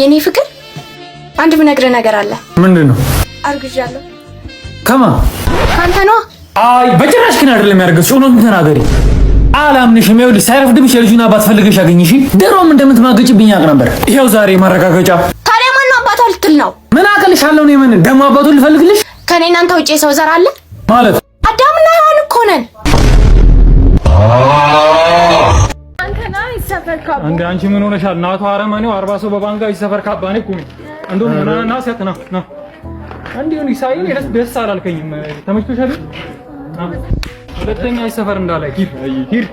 የኔ ፍቅር አንድ ብነግርህ ነገር አለ። ምንድነው? አርግዣለሁ። ከማን? ካንተ ነው። አይ በጭራሽ ግን አይደለም ያርገዝሽው። ነው ተናገሪ። አላምንሽም። ይኸውልሽ ሳይረፍድብሽ የልጁን አባት ፈልገሽ አገኝሽ። ድሮም እንደምትማገጭብኝ አውቅ ነበር። ይኸው ዛሬ ማረጋገጫ። ታዲያ ማን አባቷ ልትል ነው? ምን አቅልሻለሁ ነው? ምን ደሞ አባቱን ልፈልግልሽ? ከኔ እናንተ ውጪ ሰው ዘር አለ ማለት? አዳምና ሔዋን እኮ ነን። አንዴ አንቺ ምን ሆነሻል? እናቷ አረመኔው 40 ሰው በባንጋ ይሰፈር ካባኔ ቁሚ እንደው ና ሰጥና ና አንዴ ነው ይሳይን ደስ አላልከኝም። ተመችቶሻል? ሁለተኛ ይሰፈር እንዳላይ ሂድ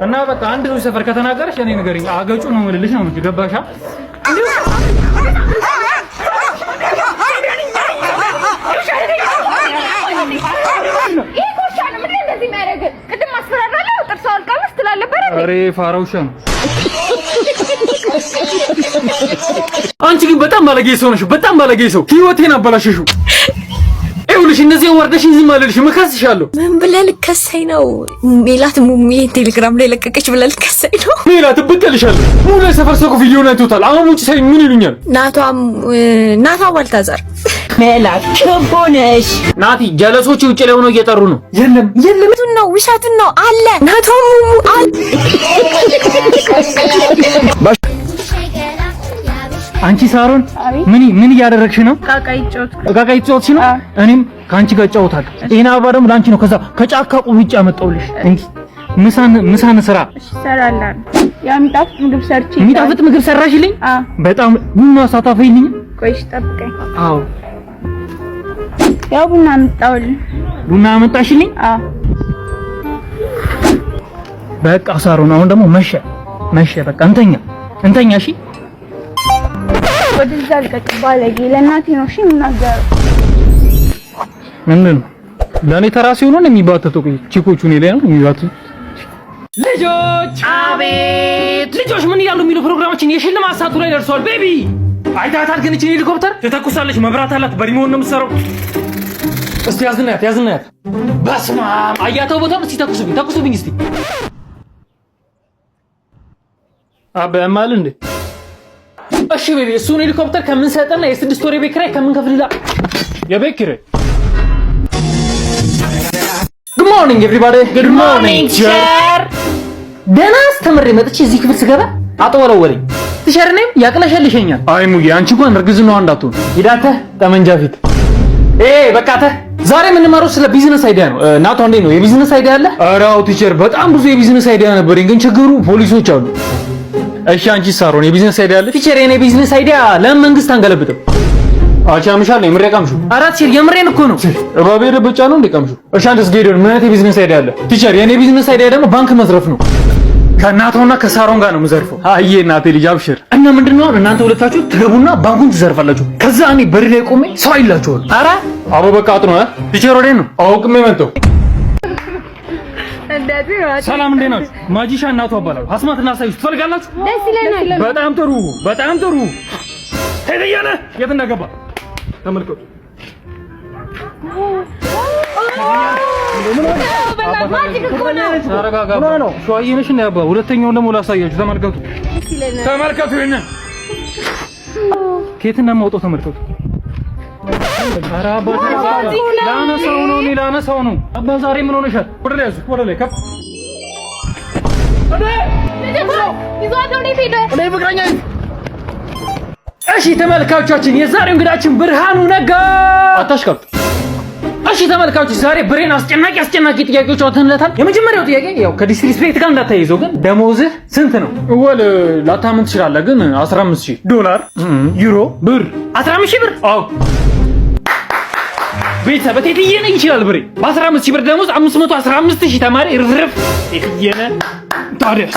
እና በቃ አንድ ሰው ይሰፈር ከተናገረሽ እኔ ንገሪኝ። አገጩ ነው የምልልሽ ነው እንጂ ገባሻ? አሬ ፋራውሻ ነው። አንቺ ግን በጣም ባለጌ ሰው ነሽ። በጣም ባለጌ ሰው። ህይወቴን አበላሽሽው። ይኸውልሽ እነዚህ ወርደሽኝ ዝም አልልሽ፣ እከስሻለሁ። ምን ብለህ ልከሰኝ ነው? ሜላት ሙሚ ቴሌግራም ላይ ለቀቀች ብለህ ልከሰኝ ነው? ሜላት ብትልሻለሁ። ሙሉ ሰፈር ሰው ቪዲዮን አይቶታል። አሁን ውጪ ሳይ ምን ይሉኛል? ናቷ ባልታዛር ሜላት ቸቦነሽ ናቲ ጀለሶች ውጪ ላይ ሆነው እየጠሩ ነው። የለም ውሸቱን ነው ውሸቱን ነው አለ ናቷ ሙሙ አለ። አንቺ ሳሮን ምን እያደረግሽ ነው? ቃቃ ይጫወትሽ ነው? እኔም ካንቺ ጋር እጫወታለሁ። ይሄን አበባ ደግሞ ላንቺ ነው። ከዛ ከጫካ ቁብጭ አመጣውልሽ። እንዴ ምሳን ስራ ሰራላን። የሚጣፍጥ ምግብ ሰርቺ። የሚጣፍጥ ምግብ ሰራሽልኝ? በጣም ቡና ሳታፈይልኝ? ቆይሽ ጠብቀኝ። አዎ ያው ቡና አመጣውልኝ። ቡና አመጣሽልኝ? በቃ ሳሮን አሁን ደግሞ መሸ። በቃ እንተኛ። እሺ ወደዛ ልቀቅ ባለጌ። ለእናቴ ነው እሺ የምናገረው። ምንድን ነው ለእኔ ተራሲ ሆኖ ነው የሚባተተው? ቺኮቹ እኔ ላይ ነው የሚባተቱት። ልጆች አቤት ልጆች ምን እያሉ የሚሉ ፕሮግራማችን የሽልማት ሰዓቱ ላይ ደርሷል። ቤቢ አይታታል። ግን እቺ ሄሊኮፕተር ትተኩሳለች። መብራት አላት። በሪሞት ነው የምትሰራው። እስቲ ያዝናያት። በስመ አብ አያተው ቦታው እስቲ ተኩሱብኝ እስቲ አበማል እንዴ። እሺ ቤቢ እሱን ሄሊኮፕተር ከምን ሰጠና የ6 ወር የቤት ኪራይ ከምን ከፍልላ? የቤት ኪራይ። Good morning everybody. Good morning ቲቸር። ደህና አስተምሬ መጥቼ እዚህ ክፍል ስገባ አጠወለወለኝ። ቲቸር ነኝ ያቅለሸልሸኛል። አይ ሙዬ አንቺ እንኳን እርግዝናዋ እንዳትሆን ሂዳተ ጠመንጃ ፊት በቃተ። ዛሬ የምንማረው ስለ ቢዝነስ አይዲያ ነው። ናቷ እንዴት ነው የቢዝነስ አይዲያ አለ? ኧረ አዎ ቲቸር በጣም ብዙ የቢዝነስ አይዲያ ነበረኝ፣ ግን ችግሩ ፖሊሶች አሉ። እሺ አንቺ ሳሮን የቢዝነስ አይዲያ አለ? ቲቸር የኔ ቢዝነስ አይዲያ ለምን መንግስት አንገለብጥም? አቻምሻል ነው የምሬ ቀምሹ። አራት ቲቸር የምሬን እኮ ነው። እባቤ ደብጫ ነው እንደቀምሹ። እሺ አንተስ ጌዶን ምን አይነት የቢዝነስ አይዲያ አለ? ቲቸር የኔ ቢዝነስ አይዲያ ደግሞ ባንክ መዝረፍ ነው። ከእናቷና ከሳሮን ጋር ነው የምዘርፈው። አዬ እናቴ ልጅ አብሽር። እና ምንድነው እናንተ ሁለታችሁ ትገቡና ባንኩን ትዘርፋላችሁ። ከዛ እኔ በር ላይ ቆሜ ሰው አይላችኋል። ኧረ አቦ በቃ አጥኖ ቲቸር ወዴት ነው? አውቅሜ መጣሁ። ሰላም እንዴት ናችሁ? ማጂሻ እናቷ አባላሉ አስማት እና ሳይስ ትፈልጋላችሁ? ደስ ይለናል። በጣም ጥሩ ሄደያነ የት እንደገባ ተመልከቱ። ሸዋዬነሽ እና ያባ ሁለተኛውን ደግሞ ላሳያችሁ። ተመልከቱ ይሄንን ከየት እንደማውጣው ተመልከቱ። ኧረ አባ ላነሳው ነው። አባ ዛሬ ምን ሆነሻል? ወደ ላይ ያዙ፣ ወደ ላይ ከፍ እሺ ተመልካቾቻችን የዛሬው እንግዳችን ብርሃኑ ነጋ። አታሽከፍ። እሺ ተመልካቾች ዛሬ ብሬን አስጨናቂ ጥያቄዎች አውጥተንለታል። የመጀመሪያው ጥያቄ ያው ከዲስሪስፔክት ጋር እንዳታይዘው፣ ግን ደሞዝህ ስንት ነው? ወል ላታምን ትችላለህ፣ ግን $15,000 ዩሮ ብር 15,000 ብር። አዎ ቤተሰብ በቴትየነ ይችላል ብሬ በ15,000 ብር ደሞዝ 515,000 ተማሪ ርፍርፍ የትየነ ታዲያስ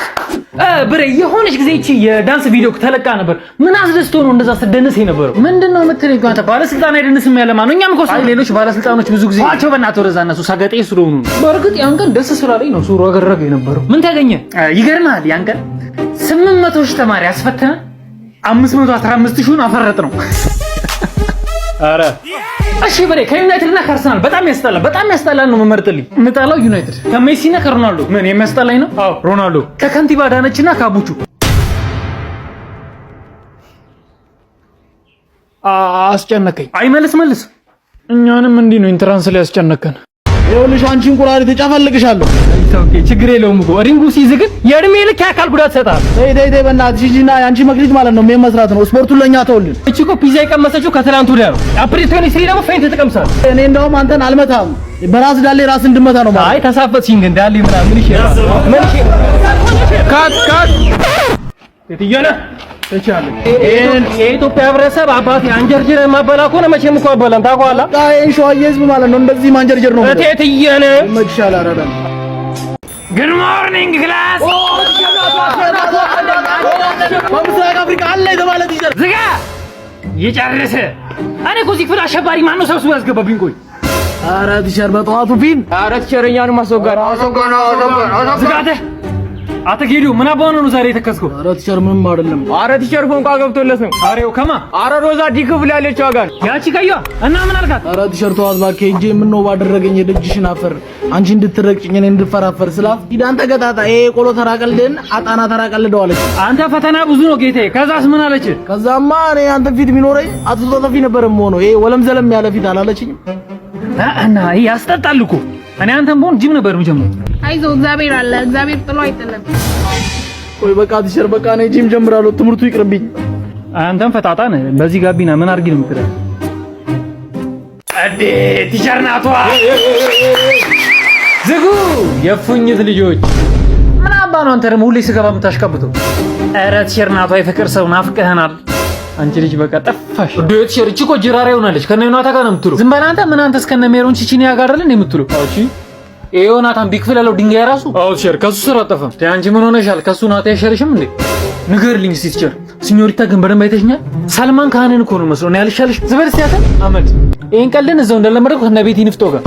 ብሬ የሆነች ጊዜ እቺ የዳንስ ቪዲዮ ተለቃ ነበር። ምን አስደስቶ ነው እንደዛ ስደንስ የነበረው? ምንድነው የምትለኝ? አንተ ባለስልጣን አይደንስም ያለ ማን ነው? እኛም እኮ ሌሎች ባለስልጣኖች ብዙ ጊዜ አቸው በእናትህ ወደዛ እነሱ ሰገጤ ስለሆኑ ነው። በእርግጥ ያን ቀን ደስ ስላለኝ ነው ሱሩ አገረገ የነበረው። ምን ታገኘ? ይገርማል ያን ቀን 800,000 ተማሪ አስፈተነ 515,000 አፈረጥ ነው። አረ እሺ ብሬ ከዩናይትድ እና ከአርሰናል በጣም ያስጠላል ነው የምመርጥልኝ። የምጠላው ዩናይትድ ከሜሲ እና ከሮናልዶ። ምን የሚያስጠላኝ ነው? አዎ ሮናልዶ። ከከንቲባ ዳነችና ካቡቹ አስጨነቀኝ። አይመልስ መልስ። እኛንም እንዲህ ነው ኢንትራንስ ላይ ያስጨነቀን። ይኸውልሽ አንቺን ቁራሪ ተጨፈልግሻለሁ። ኦኬ ችግር የለውም እኮ ሪንጉ ሲይዝ ግን የእድሜ ልክ የአካል ጉዳት ሰጣል። ተይ በእናትሽ ሂጂና አንቺ መክሊት ማለት ነው ምን መስራት ነው? ስፖርቱን ለኛ ተውልን። እቺ እኮ ፒዛ የቀመሰችው ከትላንት ወዲያ ነው። አፕሪቶኒ ሲሪ ደግሞ ፌንት ተቀምሳል። እኔ እንደውም አንተን አልመታም በራስ ዳሌ ራስ እንድመታ ነው ማለት። አይ ተሳፈጥሽኝ ግን ዳሌ ምናምን ምን ይችላል? ካት የትየነ ተቻለ የኢትዮጵያ ህብረተሰብ አባቴ አንጀርጀር ማበላ ከሆነ መቼም እኮ አበላም ታውቀዋለህ። አይ ሸዋዬ ህዝብ ማለት ነው እንደዚህ ማንጀርጀር ነው። እቴትየነ መግሻላ አረዳ ጉድ ሞርኒንግ ክላስ በምስራቅ አፍሪካ አለ የተባለ ቲቸር ዝጋ ይጨርስ። እኔ እኮ እዚህ ክፍል አሸባሪ ማነው ሰብስቦ ያስገባብኝ? ቆይ ኧረ ቲቸር በጠዋቱ ፊን ኧረ ቲቸርኛን ማስወጋድ ዝጋተ አተጌዱ ምን አባው ነው ዛሬ የተከስከው? ኧረ ቲቸር ምንም አይደለም። ኧረ ቲቸር ፎንቃ ገብቶለት ነው። አሬው ከማ ኧረ ሮዛ ዲክፍል ያለችው አጋር ያቺ ከያ እና ምን አልካት? ኧረ ቲቸር ተዋት እባክህ እንጂ ምን ነው ባደረገኝ የደጅሽን አፈር አንቺ እንድትረቅጭኝ እኔ እንድፈራፈር ስላት ሂዳን ተገጣጣ ይሄ ቆሎ ተራቀልደን አጣና ተራቀልደው አለች። አንተ ፈተና ብዙ ነው ጌታዬ። ከዛስ ምን አለች? ከዛማ እኔ አንተ ፊት ቢኖረኝ አትተጠፊ ነበር ሞኖ ይሄ ወለም ዘለም ያለ ፊት አላለችኝ እና ያስጠጣል እኮ እኔ አንተም ቦን ጂም ነበር ምጀምር። አይዞህ እግዚአብሔር አለ እግዚአብሔር ጥሎ አይጥልም። ቆይ በቃ ቲቸር በቃ እኔ ጂም ጀምራለሁ ትምህርቱ ይቅርብኝ። አንተም ፈጣጣ ነህ በዚህ ጋቢና ምን አድርጊ ነው የምትለው? አዴ ቲቸር ናቷ ዝጉ የፉኝት ልጆች ምን አባ ነው አንተ ደግሞ ሁሌ ስገባ የምታሽቀብተው? ኧረ ቲቸር ናቷ የፍቅር ሰው ናፍቀህናል። አንቺ ልጅ በቃ ጠፋሽ። ዶት ቲቸር እቺ እኮ ጅራሬ ሆናለች። ከነ ዮናታ ጋር ነው የምትሉ። ዝም በል አንተ ምን አንተ እስከነ ሜሮን ቺቺኒ ያጋርልን የምትሉ? እሺ ዮናታን ቢክፍል ያለው ድንጋይ ራሱ አው ቲቸር ከሱ ስራ አጠፋ። አንቺ ምን ሆነሻል? ከሱ ናታ ያሸርሽም እንዴ? ንገርልኝ እስቲ ቲቸር። ሲኒዮሪታ ግን በደንብ አይተሽኛል? ሰልማን ካህንን እኮ ነው መስሎ ነው ያልሻልሽ። ዝበር ሲያተ አመድ ይሄን ቀልን እዛው እንደለመደው ከነ ቤቲ ንፍጦ ጋር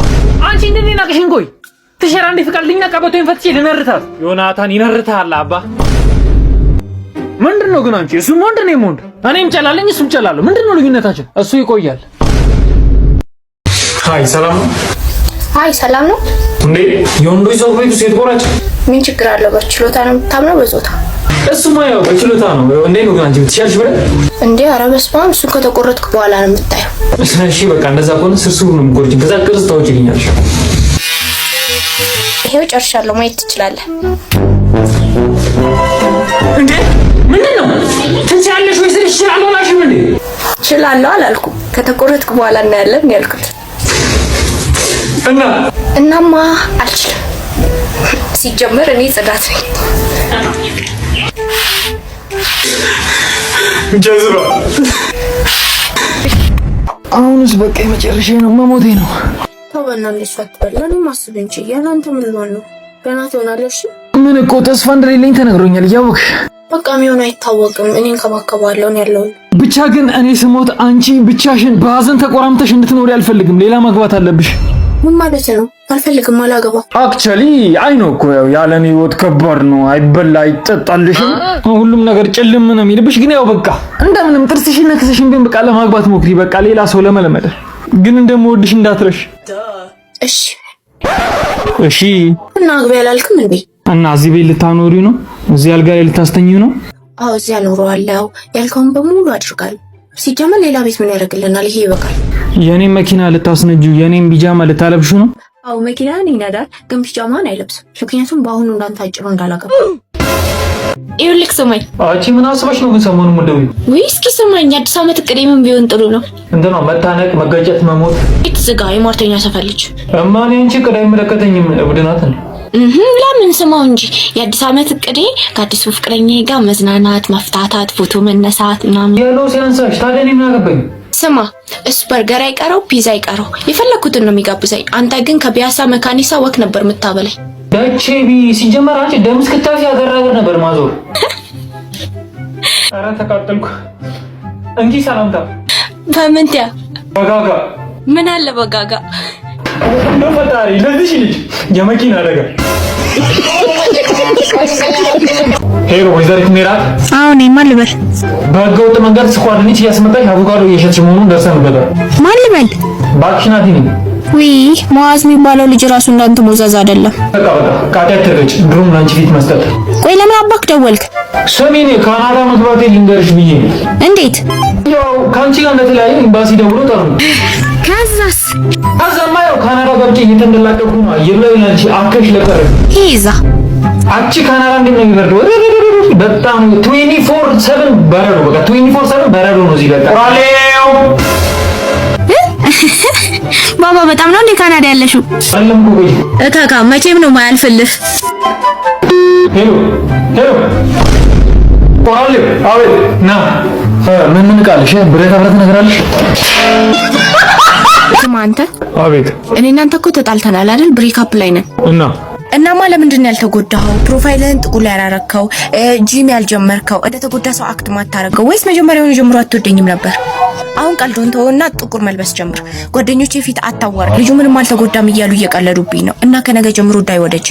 አንቺ እንደኔ ናቅሽን። ቆይ ቲቸር አንዴ ፍቃድልኝና ቀበቶኝ ፈትቼ ልነርታት። ዮናታን ይነርታል አባ ምንድነው ግን አንቺ እሱ ወንድ ነው ወንድ እኔም ጨላለኝ እሱም ጨላለሁ። ምንድነው ልዩነታችን? እሱ ይቆያል። ሃይ ሰላም ነው። አይ ሰላም ነው እንዴ? የወንዶች ሰው ቤቱ ሴት ቆራጭ ምን ችግር አለው? በችሎታ ነው የምታምነው በጾታ? እሱማ ያው በችሎታ ነው። እንዴ ነው ግን አንቺ ብትሻልሽ ብለ እንዴ? ኧረ በስመ አብ። እሱ ከተቆረጥኩ በኋላ ነው የምታየው። እሺ በቃ እንደዛ ከሆነ ስርስሩ ነው የምቆርጭ። ከዛ ቅርጽ ታውጪልኛለሽ። ይሄው ጨርሻለሁ። ማየት ትችላለህ። እንዴ ምንድነው? ትችላለሽ ወይስ እችላለሁ አላልሽም እንዴ? እችላለሁ አላልኩም። ከተቆረጥኩ በኋላ እናያለን ያልኩት። እናማ አልችልም። ሲጀመር እኔ ጽዳት ነኝ። ጀዝባ አሁንስ በቃ የመጨረሻ ነው፣ መሞቴ ነው። ተወና ለሷት በላኔ ማስብ እንጂ ያላንተ ምን ነው? ገና ትሆናለሽ። ምን እኮ ተስፋ እንደሌለኝ ተነግሮኛል። እያወቅሽ በቃ ምን አይታወቅም። እኔን ከማከባለው ነው ያለው። ብቻ ግን እኔ ስሞት አንቺ ብቻሽን በሐዘን ተቆራምተሽ እንድትኖሪ አልፈልግም። ሌላ ማግባት አለብሽ። ምን ማለት ነው? አልፈልግም፣ አላገባ። አክቹአሊ አይ ነው እኮ ያው ያለኔ ህይወት ከባድ ነው። አይበላ አይጠጣልሽም፣ ሁሉም ነገር ጭልም ነው የሚልብሽ። ግን ያው በቃ እንደምንም ጥርስሽን ነክሰሽን ቢሆን በቃ ለማግባት ሞክሪ። በቃ ሌላ ሰው ለመለመደ ግን እንደምወድሽ እንዳትረሽ። እሺ እሺ። እና አግቢ አላልክም እንዴ? እና እዚህ ቤት ልታኖሪ ነው? እዚህ አልጋ ላይ ልታስተኝው ነው? አዎ እዚህ አኖረዋለሁ። ያልከውን በሙሉ አድርጋለሁ። ሲጀመር ሌላ ቤት ምን ያደርግልናል? ይሄ ይበቃል። የኔን መኪና ልታስነጁ የኔን ቢጃማ ልታለብሹ ነው? አዎ መኪናን ይነዳል፣ ግን ቢጃማን አይለብስም። ምክንያቱም በአሁኑ እንዳንተ አጭሩ እንዳላገባ። ይኸውልህ ስማኝ። አንቺ ምን አስበሽ ነው ግን ሰሞኑን ምንድነው? ወይ እስኪ ስማኝ። አዲስ ዓመት እቅዴ ምን ቢሆን ጥሩ ነው? እንዴት ነው መታነቅ፣ መጋጨት፣ መሞት? ዝጋ የሟርተኛ ሰፈር ልጅ። እማኔ አንቺ ቅዳይ አይመለከተኝም። እብድ ናት እንዴ? ለምን ስማው እንጂ የአዲስ ዓመት እቅዴ ከአዲሱ ፍቅረኛዬ ጋር መዝናናት፣ መፍታታት፣ ፎቶ መነሳት ምናምን። ያለው ሲያንሳሽ ታዲያ እኔ ምን አገባኝ? ስማ እሱ በርገር አይቀረው ፒዛ አይቀረው የፈለኩትን ነው የሚጋብዘኝ። አንተ ግን ከቢያሳ መካኒሳ ወክ ነበር የምታበላኝ። ዳቼቢ ሲጀመር አንቺ ደም እስክታፊ ያገራገር ነበር ማዞር። ኧረ ተቃጠልኩ። እንጂ ሰላምታ በምንቲያ በጋጋ ምን አለ በጋጋ እንደው ፈጣሪ ለዚህ ልጅ የመኪና አደጋ። ሄሎ ወይዘሪት ሜራት። አዎ ነኝ። ማን ልበል? በህገወጥ መንገድ ስኳር ድንች እያስመጣሽ አቮካዶ እየሸጥሽ መሆኑን ደርሰንበታል። ማን ልበል? እባክሽ ናቲ ነኝ። ውይ ሙአዝ የሚባለው ልጅ ራሱ እንዳንተ ሞዛዛ አይደለም። በቃ ቃጤት ተገጭ ድሮም ላንቺ ፊት መስጠት። ቆይ ለምን አባክ ደወልክ? ሰሜኔ ካናዳ መግባቴ ልንገርሽ ብዬ። እንዴት? ያው ካንቺ ጋር እንደተለያየ ኤምባሲ ደውሎ ጠሩ። ከዛማ ያው ካናዳ ገብቼ እየተንደላቀቁ ነው። አየብላይ ላንቺ አከሽ ለቀረ ይዛ አንቺ ካናዳ እንደምን ነው የሚበርደው? በጣም 24/7 በረዶ በቃ 24/7 በረዶ ነው እዚህ በቃ ራሌው ባባ በጣም ነው እንደ ካናዳ ያለሽው ሰለም ጎጂ እካካ መቼም ነው ማያልፍልህ። ሄሎ ራሌው አቤት ና ምን ቃልሽ ብሬታ ብረት ነገር አለሽ? ስማ አንተ አቤት እኔ እናንተ እኮ ተጣልተናል አይደል? ብሬክ አፕ ላይ ነን እናማ ለምንድን ነው ያልተጎዳኸው? ፕሮፋይልን ጥቁር ያላረከው ጂም ያልጀመርከው እንደ ተጎዳ ሰው አክት ማታረገው ወይስ መጀመሪያውን ጀምሮ አትወደኝም ነበር? አሁን ቀልዶን ተውና ጥቁር መልበስ ጀምር። ጓደኞቼ ፊት አታዋር። ልጁ ምንም አልተጎዳም እያሉ እየቀለዱብኝ ነው እና ከነገ ጀምሮ ዳይ ወደጂ